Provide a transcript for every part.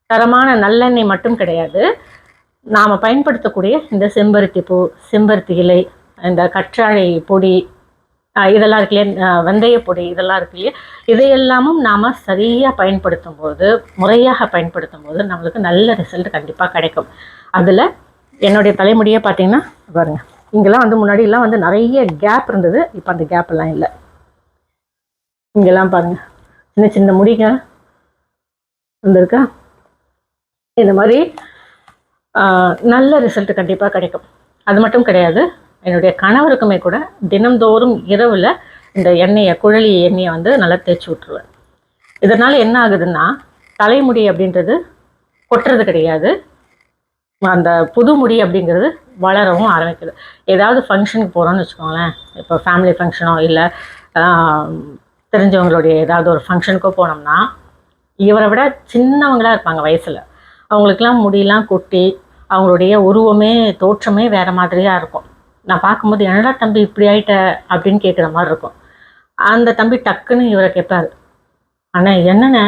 தரமான நல்லெண்ணெய் மட்டும் கிடையாது, நாம் பயன்படுத்தக்கூடிய இந்த செம்பருத்தி பூ, செம்பருத்தி இலை, இந்த கற்றாழை பொடி, இதெல்லாம் இருக்கு இல்லையா, வெந்தய பொடி, இதெல்லாம் இருக்கு இல்லையா, இதையெல்லாமும் நாம் சரியாக பயன்படுத்தும் போது, முறையாக பயன்படுத்தும் போது நம்மளுக்கு நல்ல ரிசல்ட் கண்டிப்பாக கிடைக்கும். அதில் என்னுடைய தலைமுடியை பார்த்தீங்கன்னா பாருங்க, இங்கெல்லாம் வந்து முன்னாடியெல்லாம் வந்து நிறைய கேப் இருந்தது, இப்போ அந்த கேப் எல்லாம் இல்லை. இங்கெல்லாம் பாருங்க, சின்ன சின்ன முடிங்க வந்திருக்கா. இந்த மாதிரி நல்ல ரிசல்ட் கண்டிப்பாக கிடைக்கும். அது மட்டும் கிடையாது, என்னுடைய கணவருக்குமே கூட தினந்தோறும் இரவில் இந்த எண்ணெயை, குழலி எண்ணெயை வந்து நல்லா தேய்ச்சி விட்ருவேன். இதனால் என்ன ஆகுதுன்னா, தலைமுடி அப்படின்றது கொட்டுறது கிடையாது, அந்த புது முடி அப்படிங்கிறது வளரவும் ஆரம்பிக்குது. ஏதாவது ஃபங்க்ஷனுக்கு போகிறோன்னு வச்சுக்கோங்களேன், இப்போ ஃபேமிலி ஃபங்க்ஷனோ இல்லை தெரிஞ்சவங்களுடைய ஏதாவது ஒரு ஃபங்க்ஷனுக்கோ போனோம்னா, இவரை விட சின்னவங்களாக இருப்பாங்க வயசில், அவங்களுக்கெல்லாம் முடியெல்லாம் கொட்டி அவங்களுடைய உருவமே தோற்றமே வேறு மாதிரியாக இருக்கும். நான் பார்க்கும்போது என்னடா தம்பி இப்படி ஆகிட்ட அப்படின்னு கேட்குற மாதிரி இருக்கும். அந்த தம்பி டக்குன்னு இவரை கேட்பார், அண்ணா என்னென்ன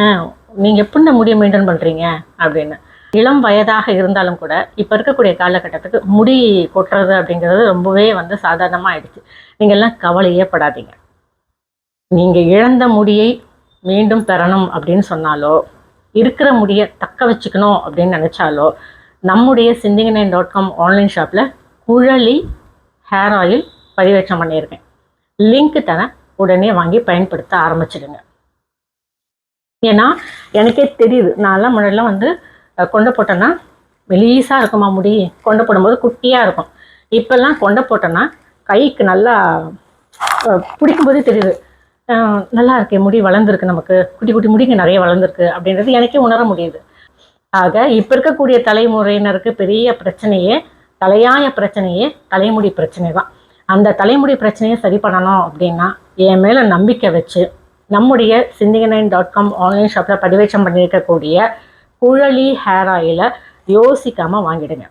நீங்கள் எப்படின்னு முடியை மெயின்டைன் பண்ணுறீங்க அப்படின்னு. இளம் வயதாக இருந்தாலும் கூட இப்போ இருக்கக்கூடிய காலகட்டத்துக்கு முடி கொட்டுறது அப்படிங்கிறது ரொம்பவே வந்து சாதாரணமாக ஆயிடுச்சு. நீங்கள்லாம் கவலையே படாதீங்க. நீங்கள் இழந்த முடியை மீண்டும் பெறணும் அப்படின்னு சொன்னாலோ, இருக்கிற முடியை தக்க வச்சுக்கணும் அப்படின்னு நினச்சாலோ, நம்முடைய Sindhingane.com ஆன்லைன் ஷாப்பில் குழலி ஹேர் ஆயில் பதிவேற்றம் பண்ணியிருக்கேன். லிங்க் தரேன், உடனே வாங்கி பயன்படுத்த ஆரம்பிச்சிடுங்க. ஏன்னா எனக்கே தெரியுது, நான்லாம் முன்னாடிலாம் வந்து கொண்டை போட்டேன்னா மெலீஸாக இருக்குமா முடி, கொண்டை போடும்போது குட்டியாக இருக்கும். இப்போல்லாம் கொண்டை போட்டேன்னா கைக்கு நல்லா பிடிக்கும்போதே தெரியுது, நல்லா இருக்கே முடி வளர்ந்துருக்கு, நமக்கு குட்டி குட்டி முடிங்க நிறைய வளர்ந்துருக்கு அப்படின்றது எனக்கே உணர முடியுது. ஆக இப்போ இருக்கக்கூடிய தலைமுறையினருக்கு பெரிய பிரச்சனையே, தலையாய பிரச்சனையே தலைமுடி பிரச்சனை தான். அந்த தலைமுடி பிரச்சனையை சரி பண்ணணும் அப்படின்னா என் மேலே நம்பிக்கை வச்சு நம்முடைய Sindhingane.com ஆன்லைன் ஷாப்பில் பதிவேற்றம் பண்ணியிருக்கக்கூடிய குழலி ஹேர் ஆயிலை யோசிக்காமல் வாங்கிடுங்க.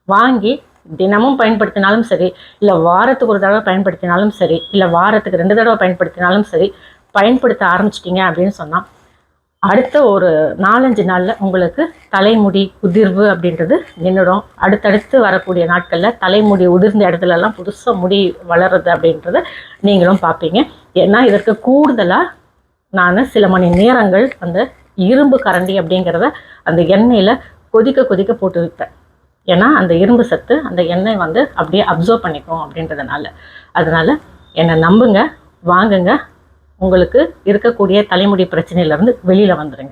வாங்கி தினமும் பயன்படுத்தினாலும் சரி, இல்லை வாரத்துக்கு ஒரு தடவை பயன்படுத்தினாலும் சரி, இல்லை வாரத்துக்கு 2 தடவை பயன்படுத்தினாலும் சரி, பயன்படுத்த ஆரம்பிச்சிட்டிங்க அப்படின்னு சொன்னால் அடுத்த ஒரு 4-5 நாளில் உங்களுக்கு தலைமுடி உதிர்வு அப்படின்றது நின்றுடும். அடுத்தடுத்து வரக்கூடிய நாட்களில் தலைமுடி உதிர்ந்த இடத்துலலாம் புதுசாக முடி வளருது அப்படின்றத நீங்களும் பார்ப்பீங்க. ஏன்னா இதற்கு கூடுதலாக நான் சில மணி நேரங்கள் அந்த இரும்பு கரண்டி அப்படிங்கிறத அந்த எண்ணெயில் கொதிக்க போட்டு வைப்பேன். ஏன்னா அந்த இரும்பு சத்து அந்த எண்ணெய் வந்து அப்படியே அப்சர்வ் பண்ணிக்கும் அப்படின்றதுனால. அதனால் என்னை நம்புங்க, வாங்குங்க, உங்களுக்கு இருக்கக்கூடிய தலைமுடி பிரச்சனையிலேருந்து வெளியில் வந்துடுங்க.